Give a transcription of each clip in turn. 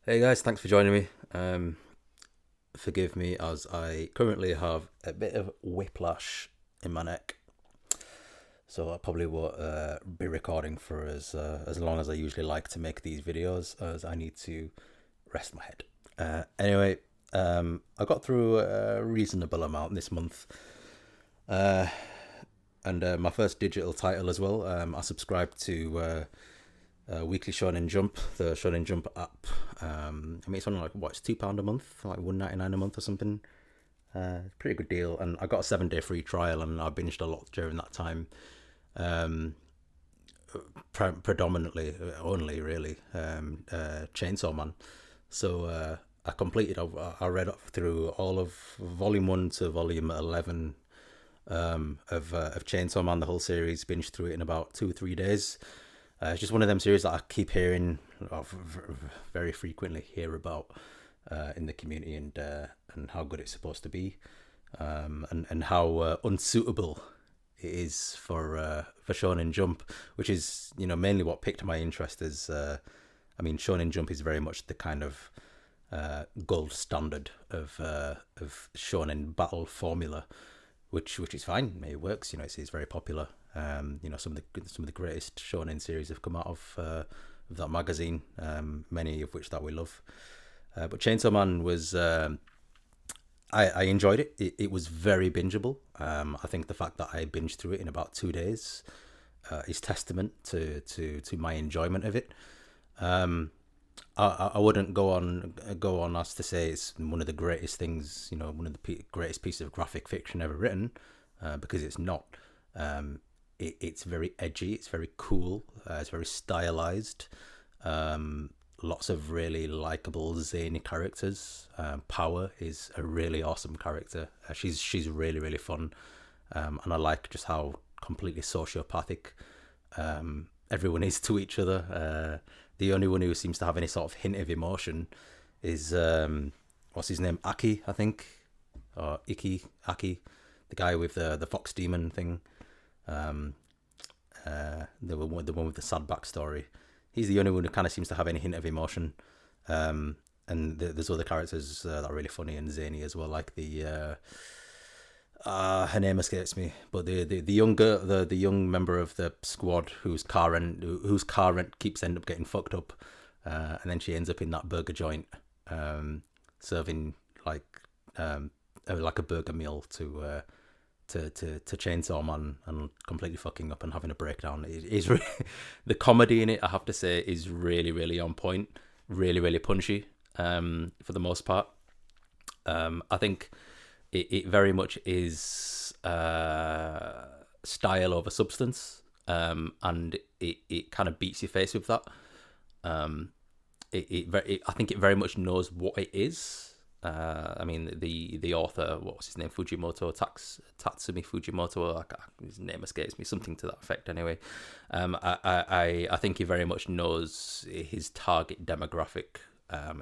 Hey guys, thanks for joining me. Forgive me as I currently have a bit of whiplash in my neck, so I probably won't be recording for as long as I usually like to make these videos, as I need to rest my head. Anyway, I got through a reasonable amount this month, uh, and my first digital title as well. I subscribed to Weekly Shonen Jump, the Shonen Jump app. It's only like it's £2 a month, like £1.99 a month or something. Pretty good deal, and I got a 7 day free trial, and I binged a lot during that time. Um, Predominantly, only really, Chainsaw Man. So I completed. I read up through all of Volume 1 to Volume 11 of Chainsaw Man, the whole series. Binged through it in about 2 or 3 days. It's just one of them series that I keep hearing very frequently hear about in the community, and how good it's supposed to be, and how unsuitable it is for Shonen Jump, which is mainly what piqued my interest. Shonen Jump is very much the kind of gold standard of Shonen battle formula, which is fine. It works. It's very popular. Some of the greatest shonen series have come out of that magazine. Many of which that we love. But Chainsaw Man was. I enjoyed it. It was very bingeable. I think the fact that I binged through it in about 2 days is testament to my enjoyment of it. I wouldn't go on as to say it's one of the greatest things, one of the greatest pieces of graphic fiction ever written, because it's not. It's very edgy. It's very cool. It's very stylized. Lots of really likable zany characters. Power is a really awesome character. She's really really fun, and I like just how completely sociopathic everyone is to each other. The only one who seems to have any sort of hint of emotion is what's his name, Aki, I think, or Aki, the guy with the fox demon thing. Um, the one with the sad backstory. He's the only one who kind of seems to have any hint of emotion. And there's other characters that are really funny and zany as well, like her name escapes me, but the young girl, the young member of the squad whose car rent keeps end up getting fucked up, and then she ends up in that burger joint, serving like a burger meal to Chainsaw Man, and completely fucking up and having a breakdown. It is really, the comedy in it, I have to say, is really really on point, really really punchy, for the most part. I think it very much is style over substance, and it kind of beats your face with that. I think it very much knows what it is. The author, what was his name, Tatsumi Fujimoto, his name escapes me, something to that effect anyway. I think he very much knows his target demographic,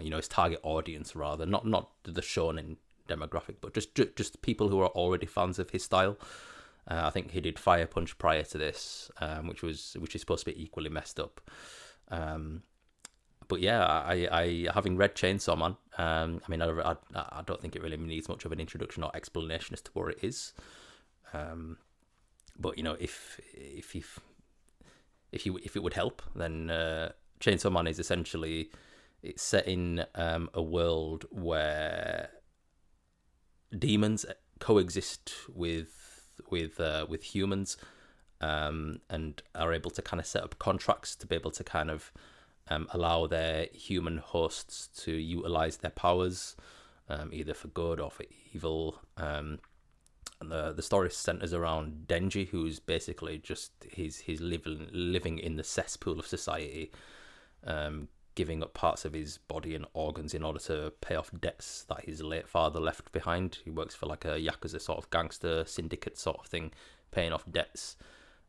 his target audience rather, not the shonen demographic, but just people who are already fans of his style. I think he did Fire Punch prior to this, which is supposed to be equally messed up. But yeah, I having read Chainsaw Man, I don't think it really needs much of an introduction or explanation as to what it is. But if it would help, then Chainsaw Man is essentially, it's set in a world where demons coexist with humans, and are able to kind of set up contracts to be able to kind of allow their human hosts to utilize their powers, either for good or for evil. And the story centers around Denji, who's basically just he's living in the cesspool of society, giving up parts of his body and organs in order to pay off debts that his late father left behind. He works for like a yakuza sort of gangster syndicate sort of thing, paying off debts,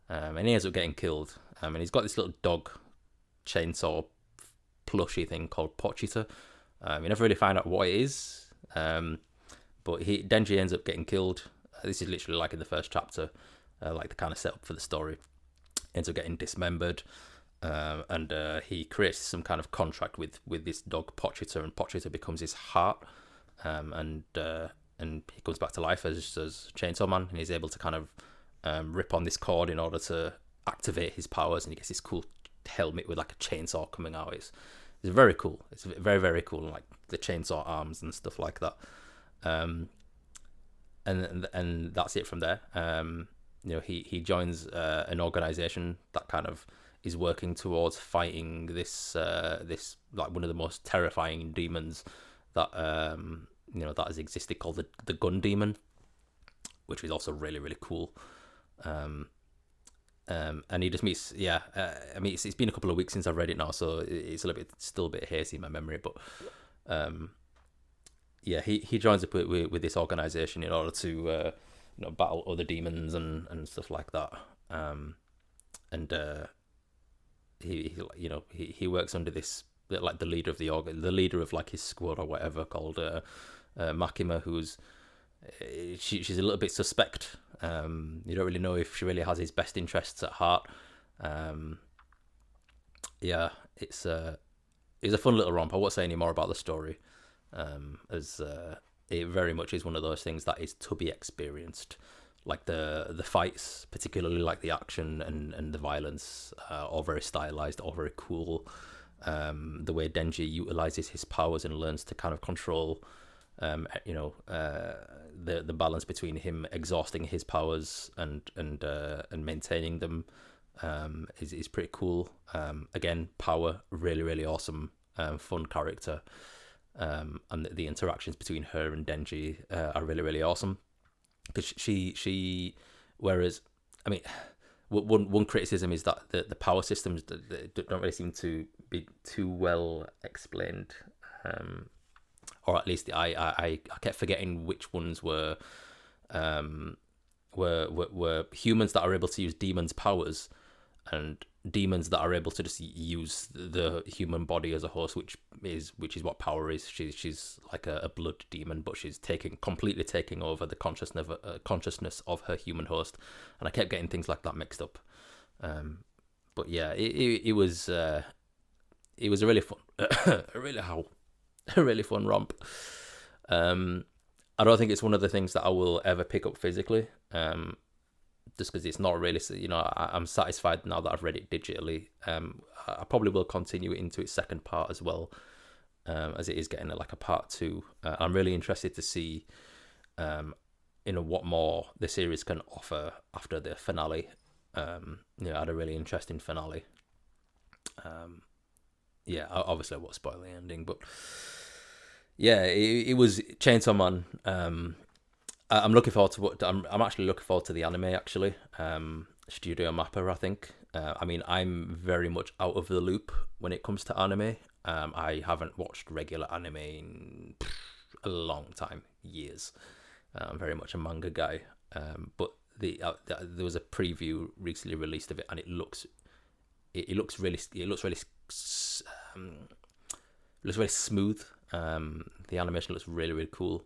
and he ends up getting killed. And he's got this little dog chainsaw plushy thing called Pochita. You never really find out what it is, but Denji ends up getting killed. This is literally like in the first chapter, like the kind of setup for the story. Ends up getting dismembered, and he creates some kind of contract with this dog Pochita, and Pochita becomes his heart, and he comes back to life as Chainsaw Man, and he's able to kind of rip on this cord in order to activate his powers, and he gets this cool helmet with like a chainsaw coming out. It's very cool. It's very, very cool, like the chainsaw arms and stuff like that. And that's it from there. He joins an organization that kind of is working towards fighting this like one of the most terrifying demons that that has existed, called the gun demon, which is also really, really cool. And he just meets, I mean, it's been a couple of weeks since I've read it now, so it's still a bit hazy in my memory, but he joins up with this organization in order to battle other demons and stuff like that. He works under this, like, the leader of the leader of like his squad or whatever, called Makima, who's she's a little bit suspect. You don't really know if she really has his best interests at heart. It's a fun little romp. I won't say any more about the story, as it very much is one of those things that is to be experienced. Like the fights, particularly like the action and the violence, all very stylized, all very cool. The way Denji utilizes his powers and learns to kind of control the balance between him exhausting his powers and maintaining them is pretty cool. Again, Power, really, really awesome, fun character, and the interactions between her and Denji are really, really awesome, because she whereas, I mean, one criticism is that the power systems don't really seem to be too well explained. Or at least I kept forgetting which ones were humans that are able to use demons' powers, and demons that are able to just use the human body as a host, which is what Power is. She's like a blood demon, but she's completely taking over the consciousness of her human host, and I kept getting things like that mixed up. But yeah, it was a really fun, a really fun romp. I don't think it's one of the things that I will ever pick up physically, just because it's not really, I'm satisfied now that I've read it digitally. I probably will continue it into its second part as well, as it is getting like a part 2. I'm really interested to see what more the series can offer after the finale. I had a really interesting finale. Obviously I won't spoil the ending, but yeah, it was Chainsaw Man. I'm looking forward to I'm actually looking forward to the anime, actually. Studio Mappa, I think. I mean, I'm very much out of the loop when it comes to anime. I haven't watched regular anime in a long time, years. I'm very much a manga guy. But there was a preview recently released of it, and it looks really smooth. The animation looks really, really cool.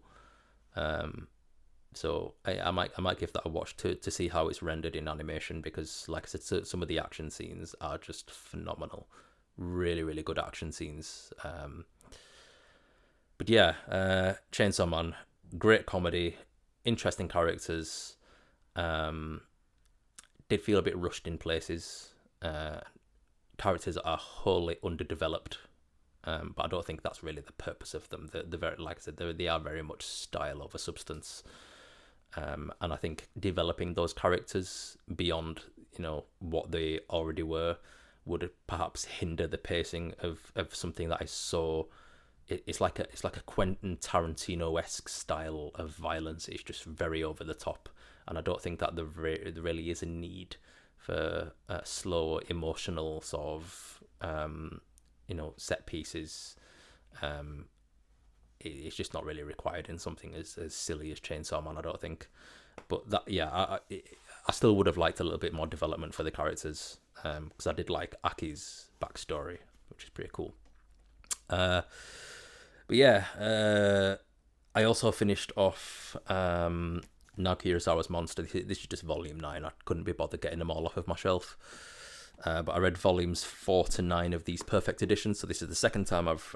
So I might give that a watch to see how it's rendered in animation, because, like I said, some of the action scenes are just phenomenal. Really, really good action scenes. But yeah, Chainsaw Man, great comedy, interesting characters. Did feel a bit rushed in places. Characters are wholly underdeveloped. But I don't think that's really the purpose of them. They're very, like I said, they are very much style over substance. And I think developing those characters beyond, what they already were, would perhaps hinder the pacing of something that is so. It's like a Quentin Tarantino-esque style of violence. It's just very over the top, and I don't think that there really is a need for slow, emotional sort of set pieces. It's just not really required in something as silly as Chainsaw Man, I don't think. But that, I still would have liked a little bit more development for the characters, because I did like Aki's backstory, which is pretty cool. But yeah, I also finished off Naoki Urasawa's Monster. This is just volume 9. I couldn't be bothered getting them all off of my shelf. But I read volumes 4 to 9 of these perfect editions. So this is the second time I've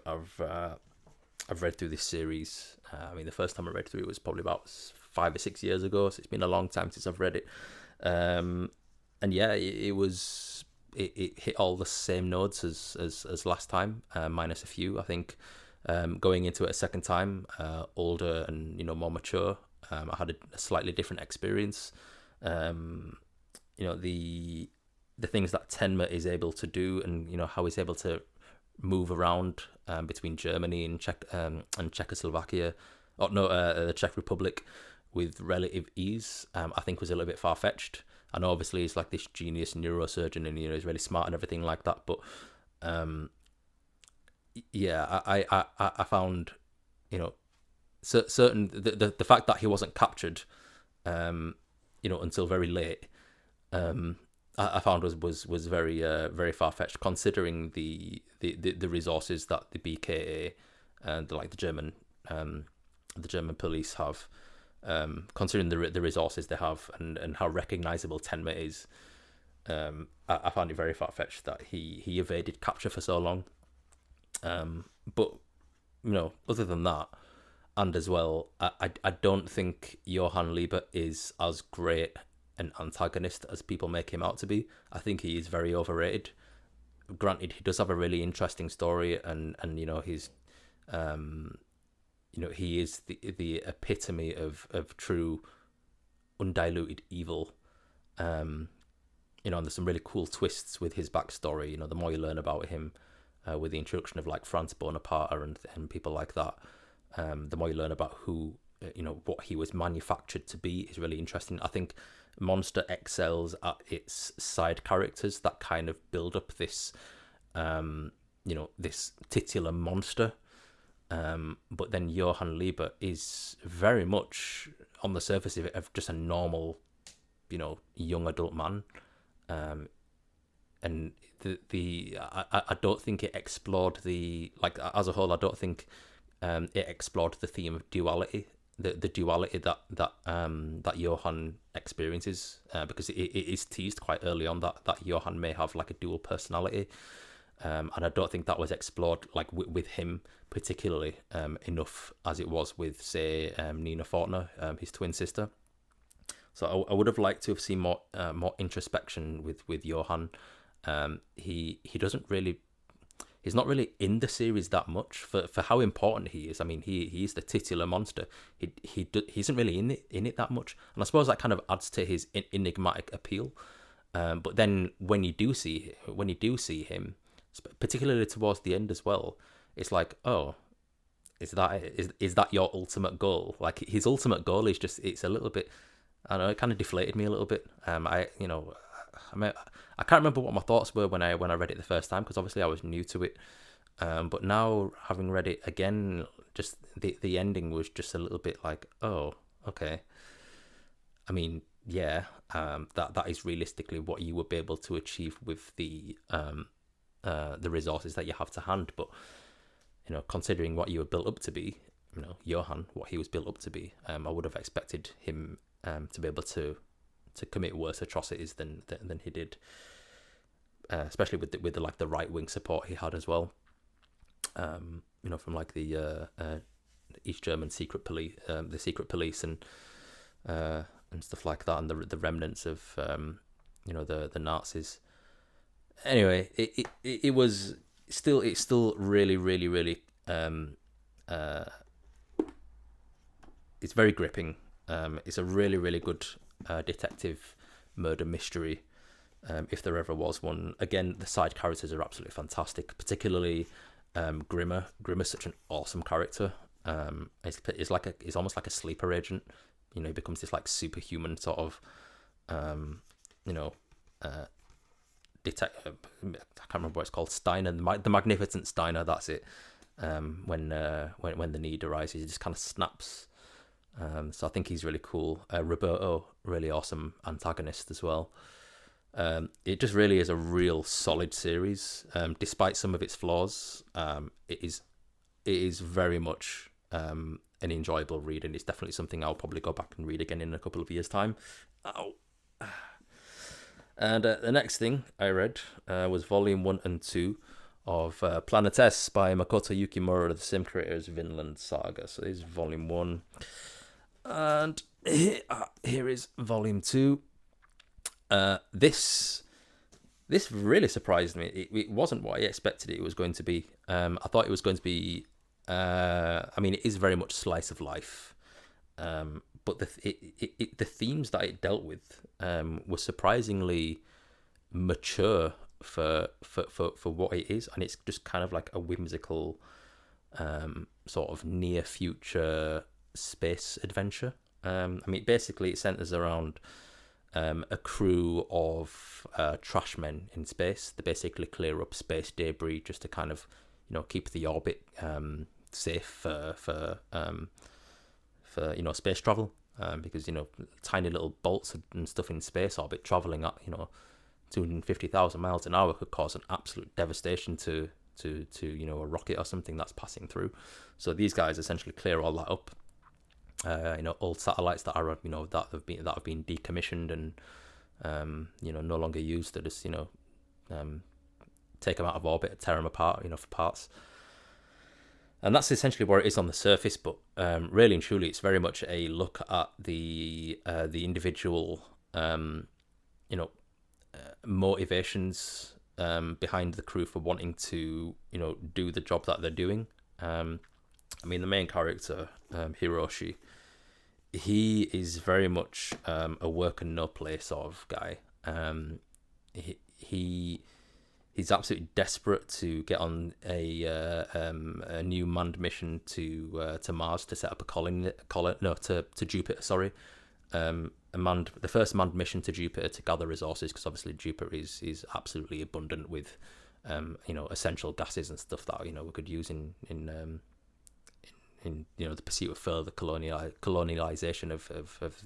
read through this series. I mean, the first time I read through it was probably about 5 or 6 years ago. So it's been a long time since I've read it. And yeah, it hit all the same notes as last time, minus a few. I think going into it a second time, older and more mature, I had a slightly different experience. The things that Tenma is able to do, and how he's able to move around between Germany and Czechoslovakia, the Czech Republic, with relative ease, I think was a little bit far fetched. I know obviously he's like this genius neurosurgeon and he's really smart and everything like that, but I found certain the fact that he wasn't captured until very late, I found was very very far fetched, considering the resources that the BKA and the German police have, considering the resources they have and how recognizable Tenma is. I found it very far fetched that he evaded capture for so long. But other than that, and as well, I don't think Johann Liebert is as great an antagonist as people make him out to be. I think he is very overrated. Granted, he does have a really interesting story, and he's he is the epitome of true undiluted evil. And there's some really cool twists with his backstory. The more you learn about him, with the introduction of like Franz Bonaparte and people like that, the more you learn about who, what he was manufactured to be, is really interesting. I think Monster excels at its side characters that kind of build up this, this titular monster. But then Johann Liebert is very much, on the surface of it, of just a normal, young adult man. And I don't think it explored as a whole. I don't think it explored the theme of duality, the duality that Johann experiences, because it is teased quite early on that Johann may have like a dual personality, and I don't think that was explored like with him particularly enough as it was with, say, Nina Fortner, his twin sister. So I would have liked to have seen more introspection with Johann. He doesn't really. He's not really in the series that much for how important he is. I mean, he is the titular monster. He isn't really in it that much, and I suppose that kind of adds to his enigmatic appeal. But then when you do see him, particularly towards the end as well, it's like, oh, is that your ultimate goal? Like, his ultimate goal is just, it's a little bit, I don't know, it kind of deflated me a little bit. I can't remember what my thoughts were when I read it the first time, because obviously I was new to it. But now, having read it again, just the ending was just a little bit like, oh, okay. I mean, yeah, that is realistically what you would be able to achieve with the resources that you have to hand. But considering what you were built up to be, Johann, what he was built up to be, I would have expected him to be able to commit worse atrocities than he did, especially with the right wing support he had as well. From like the East German secret police, and stuff like that, and the remnants of the Nazis. Anyway, it's still really, really, really it's very gripping. It's a really, really good detective murder mystery, if there ever was one. Again, the side characters are absolutely fantastic, particularly Grimmer. Grimmer's such an awesome character. He's almost like a sleeper agent. He becomes this like superhuman sort of detective. I can't remember what it's called. Steiner, the Magnificent Steiner. That's it. When the need arises, he just kind of snaps. So I think he's really cool. Roberto, really awesome antagonist as well. It just really is a real solid series. Despite some of its flaws, it is very much an enjoyable read, and it's definitely something I'll probably go back and read again in a couple of years' time. And the next thing I read was Volume 1 and 2 of Planet S by Makoto Yukimura, the same creator as Vinland Saga. So this is Volume 1. And here is Volume 2. This really surprised me. It wasn't what I expected it was going to be. I thought it was going to be... I mean, it is very much slice of life. But the themes that it dealt with were surprisingly mature for what it is, and it's just kind of like a whimsical sort of near future space adventure. I mean, basically it centers around a crew of trash men in space. They basically clear up space debris just to kind of, keep the orbit safe for space travel, because tiny little bolts and stuff in space orbit traveling at 250,000 miles an hour could cause an absolute devastation to a rocket or something that's passing through. So these guys essentially clear all that up. Old satellites that are that have been decommissioned and no longer used. They just take them out of orbit, tear them apart for parts. And that's essentially where it is on the surface, but really and truly, it's very much a look at the individual, motivations behind the crew for wanting to, do the job that they're doing. I mean, the main character, Hiroshi, he is very much a work and no play sort of guy. He's absolutely desperate to get on a new manned mission to Mars to set up to Jupiter. Sorry, the first manned mission to Jupiter to gather resources, because obviously Jupiter is absolutely abundant with essential gases and stuff that we could use in the pursuit of further colonialization of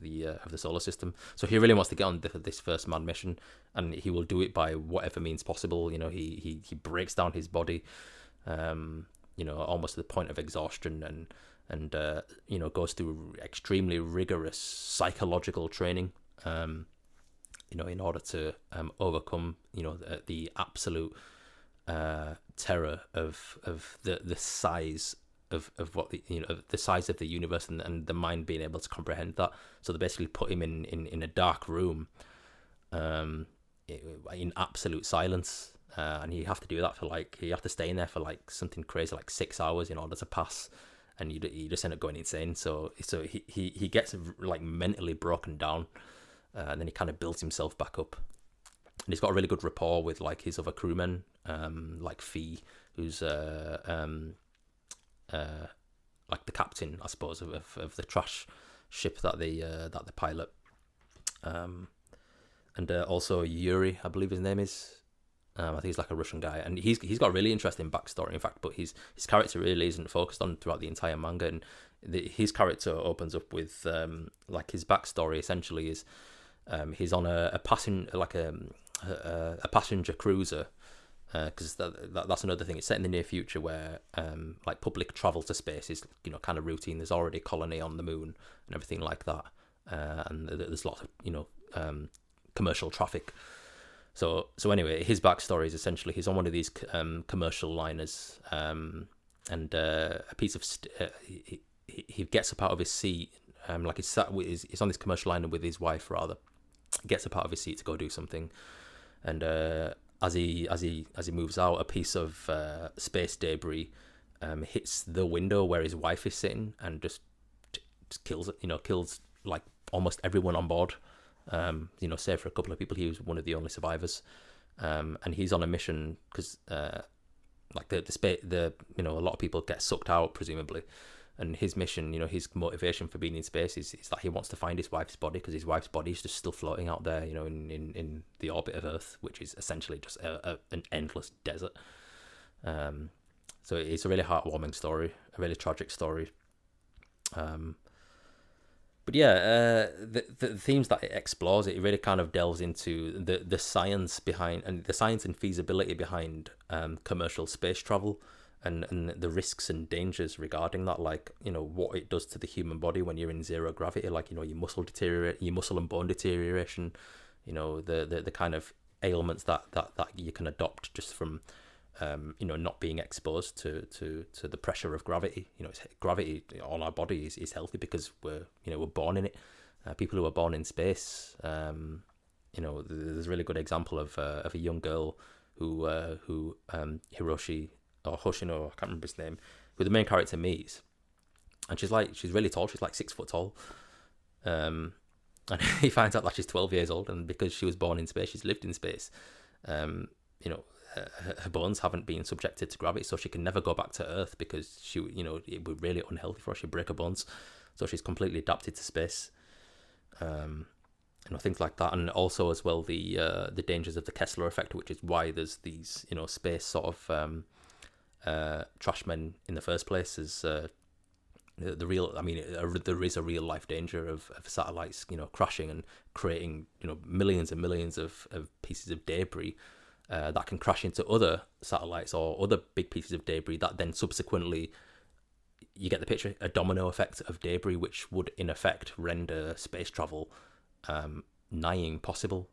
the solar system. So he really wants to get on this first manned mission, and he will do it by whatever means possible. He breaks down his body, almost to the point of exhaustion, and goes through extremely rigorous psychological training, in order to overcome the absolute terror of the size of what the size of the universe and the mind being able to comprehend that. So they basically put him in a dark room, in absolute silence, and you have to do that you have to stay in there for something crazy like 6 hours in order to pass, and you just end up going insane. So he gets mentally broken down, and then he kind of builds himself back up, and he's got a really good rapport with his other crewmen, like Fee, who's the captain, I suppose, of the trash ship that they pilot, and also Yuri, I believe his name is. I think he's a Russian guy, and he's got a really interesting backstory, in fact. But his character really isn't focused on throughout the entire manga, and his character opens up with his backstory essentially is he's on a passenger cruiser. Because that's another thing. It's set in the near future where public travel to space is kind of routine. There's already a colony on the moon and everything like that, and there's lots of commercial traffic. So anyway, his backstory is essentially he's on one of these commercial liners, and a piece of he gets up out of his seat, he's on this commercial liner with his wife rather, gets up out of his seat to go do something, and as he moves out, a piece of space debris hits the window where his wife is sitting and just kills almost everyone on board. Save for a couple of people. He was one of the only survivors, and he's on a mission because a lot of people get sucked out presumably. And his mission, his motivation for being in space is that he wants to find his wife's body, because his wife's body is just still floating out there, in the orbit of Earth, which is essentially just an endless desert. So it's a really heartwarming story, a really tragic story. But yeah, the themes that it explores, it really kind of delves into the science behind, and the science and feasibility behind commercial space travel. And the risks and dangers regarding that, what it does to the human body when you're in zero gravity, your muscle and bone deterioration, the kind of ailments that you can adopt just from not being exposed to the pressure of gravity. Gravity on our body is healthy because we're born in it. People who are born in space, there's a really good example of a young girl who Hiroshi or Hoshino, I can't remember his name, who the main character meets, and she's really tall. She's like 6 foot tall. And he finds out that she's 12 years old, and because she was born in space, she's lived in space. Her bones haven't been subjected to gravity, so she can never go back to Earth because it would be really unhealthy for her. She'd break her bones, so she's completely adapted to space. Things like that, and also as well the dangers of the Kessler effect, which is why there's these space sort of trash men in the first place. Is there is a real life danger of satellites crashing and creating millions and millions of pieces of debris that can crash into other satellites or other big pieces of debris that then subsequently, you get the picture, a domino effect of debris, which would in effect render space travel nigh impossible,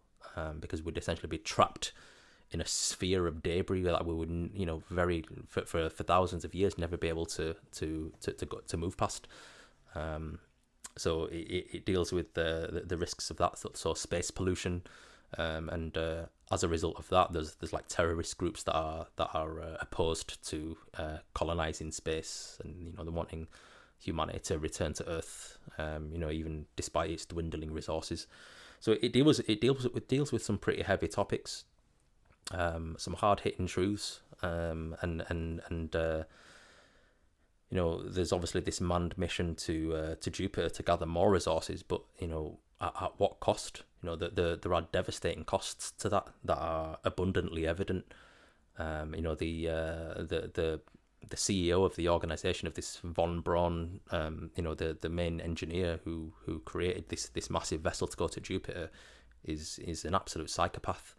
because we'd essentially be trapped in a sphere of debris that we would for thousands of years never be able to move past. So it deals with the risks of that, so space pollution, and as a result of that, there's like terrorist groups that are opposed to colonizing space, and they're wanting humanity to return to Earth, even despite its dwindling resources. So it deals with some pretty heavy topics, some hard hitting truths, and there's obviously this manned mission to Jupiter to gather more resources, but at what cost? There are devastating costs to that are abundantly evident. The CEO of the organization of this von Braun, the main engineer who created this massive vessel to go to Jupiter, is an absolute psychopath.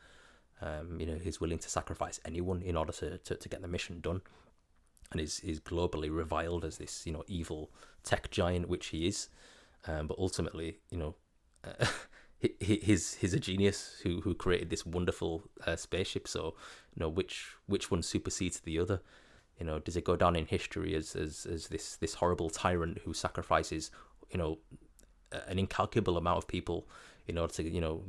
He's willing to sacrifice anyone in order to get the mission done, and is globally reviled as this evil tech giant, which he is. But ultimately, he's a genius who created this wonderful spaceship. So which one supersedes the other? Does it go down in history as this horrible tyrant who sacrifices an incalculable amount of people in order to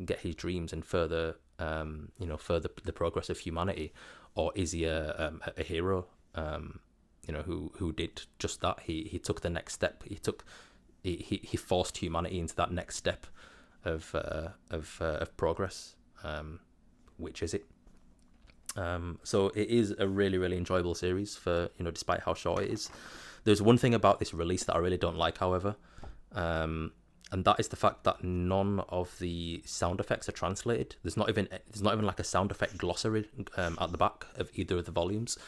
get his dreams and further the progress of humanity, or is he a hero who did just that? He took the next step. He forced humanity into that next step of progress. Which is it? So it is a really, really enjoyable series for despite how short it is. There's one thing about this release that I really don't like, however, and that is the fact that none of the sound effects are translated. There's not even like a sound effect glossary at the back of either of the volumes,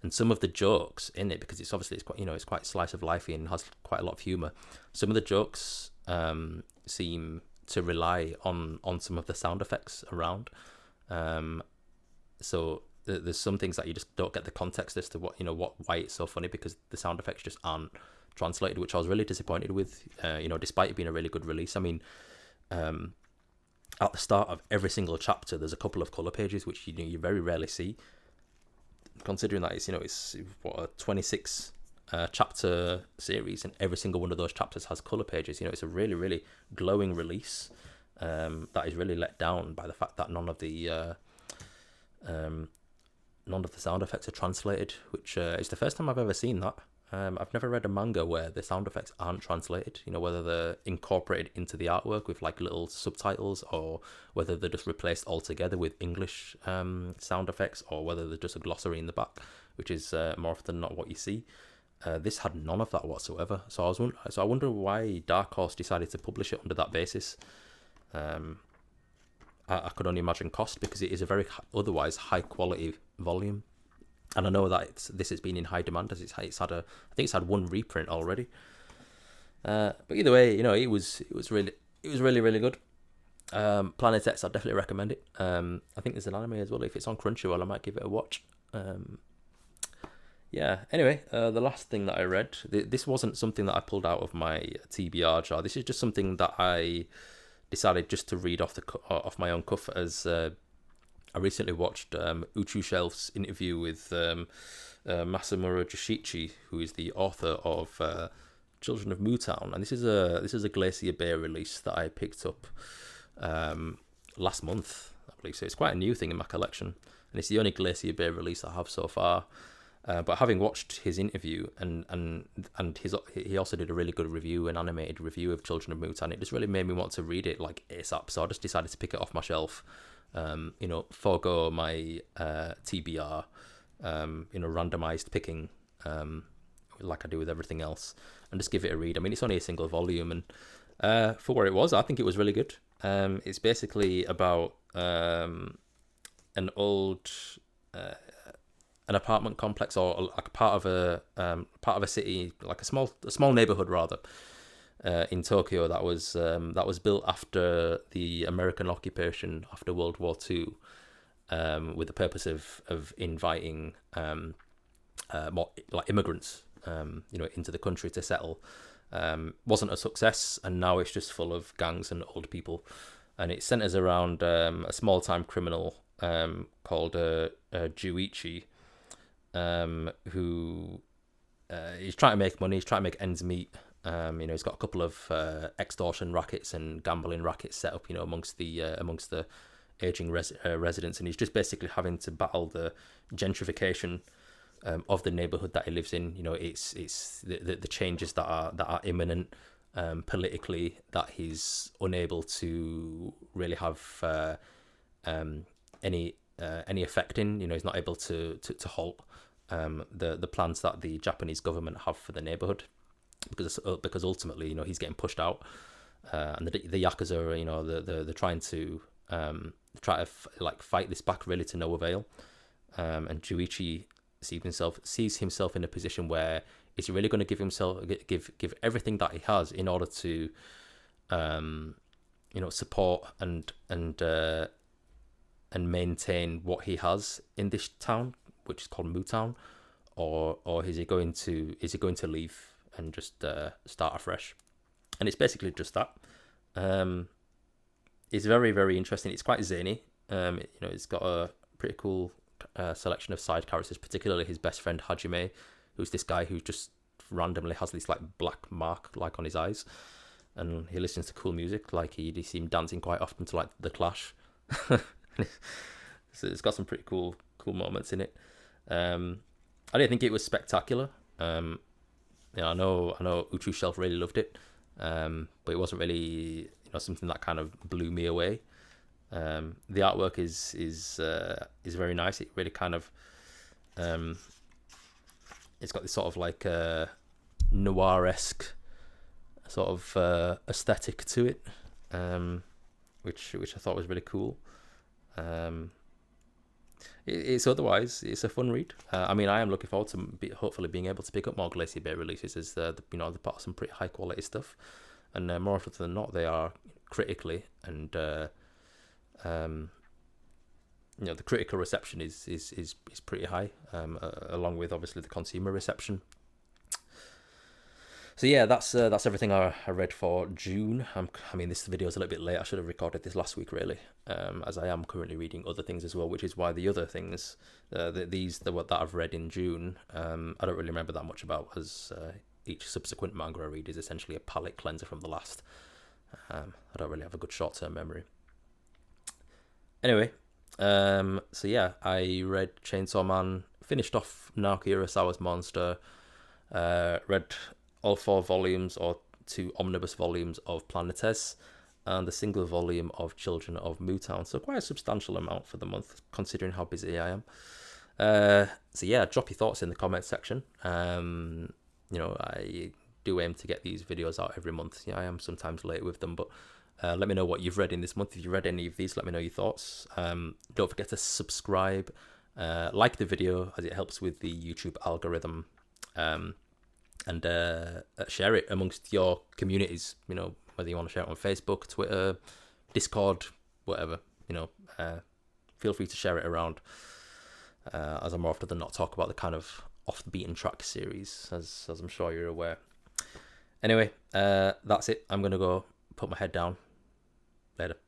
and some of the jokes in it, because it's quite slice of lifey and has quite a lot of humor. Some of the jokes seem to rely on some of the sound effects around. So there's some things that you just don't get the context as to why it's so funny, because the sound effects just aren't translated, which I was really disappointed with. Despite it being a really good release. I mean, at the start of every single chapter, there's a couple of color pages, which you very rarely see. Considering that it's what, a 26 chapter series, and every single one of those chapters has color pages. It's a really, really glowing release that is really let down by the fact that none of the sound effects are translated, which is the first time I've ever seen that. I've never read a manga where the sound effects aren't translated, whether they're incorporated into the artwork with like little subtitles, or whether they're just replaced altogether with English sound effects, or whether they're just a glossary in the back, which is more often than not what you see. This had none of that whatsoever. So I wonder why Dark Horse decided to publish it under that basis. I could only imagine cost, because it is a very otherwise high quality volume, and I know that this has been in high demand, as I think it's had one reprint already. But either way, it was really really good. Planet X, I definitely recommend it. I think there's an anime as well. If it's on Crunchyroll, I might give it a watch. Yeah. Anyway, the last thing that I read, this wasn't something that I pulled out of my TBR jar. This is just something that I decided just to read off my own cuff, as I recently watched Uchu Shelf's interview with Masamura Joshichi, who is the author of Children of Mootown, and this is a Glacier Bay release that I picked up last month, I believe. So it's quite a new thing in my collection, and it's the only Glacier Bay release I have so far. But having watched his interview and he also did a really good review, an animated review of Children of Mootown, it just really made me want to read it like ASAP. So I just decided to pick it off my shelf. Forego my TBR, randomized picking, like I do with everything else, and just give it a read. I mean, it's only a single volume, and for where it was, I think it was really good. It's basically about an old an apartment complex, or like part of a city, like a small neighborhood rather, in Tokyo that was built after the American occupation after World War II, with the purpose of inviting more like immigrants into the country to settle. Wasn't a success, and now it's just full of gangs and old people, and it centers around a small time criminal called Juichi, who he's trying to make money, he's trying to make ends meet. He's got a couple of extortion rackets and gambling rackets set up, amongst the aging residents, and he's just basically having to battle the gentrification of the neighborhood that he lives in. It's the changes that are imminent politically, that he's unable to really have any effect in. He's not able to halt the plans that the Japanese government have for the neighborhood, because ultimately, he's getting pushed out, and the Yakuza, they're trying to fight this back, really to no avail. And Juichi sees himself in a position where is he really going to give everything that he has in order to support and maintain what he has in this town, which is called Mootown, or is he going to leave and just start afresh? And it's basically just that. It's very, very interesting. It's quite zany. It's got a pretty cool selection of side characters, particularly his best friend Hajime, who's this guy who just randomly has this like black mark like on his eyes, and he listens to cool music. Like you see him dancing quite often to like The Clash. So it's got some pretty cool moments in it. I didn't think it was spectacular. I know Uchu Shelf really loved it, but it wasn't really something that kind of blew me away. The artwork is very nice. It really kind of it's got this sort of like noir-esque sort of aesthetic to it, which I thought was really cool. It's a fun read. I am looking forward to hopefully being able to pick up more Glacier Bay releases, as they put out some pretty high quality stuff, and more often than not they are critically, and the critical reception is pretty high, along with obviously the consumer reception. So yeah, that's everything I read for June. This video is a little bit late. I should have recorded this last week, really, as I am currently reading other things as well, which is why the other things, that I've read in June, I don't really remember that much about, as each subsequent manga I read is essentially a palate cleanser from the last. I don't really have a good short-term memory. Anyway, so yeah, I read Chainsaw Man, finished off Naoki Urasawa's Monster, read all 4 volumes or 2 omnibus volumes of Planetes, and the single volume of Children of Mootown. So quite a substantial amount for the month, considering how busy I am. So yeah, drop your thoughts in the comment section. I do aim to get these videos out every month. Yeah, I am sometimes late with them, but let me know what you've read in this month. If you read any of these, let me know your thoughts. Don't forget to subscribe, like the video, as it helps with the YouTube algorithm, and share it amongst your communities, whether you want to share it on Facebook, Twitter, Discord, whatever, feel free to share it around, as I more often than not talk about the kind of off the beaten track series, as I'm sure you're aware. Anyway, that's it. I'm going to go put my head down, Later.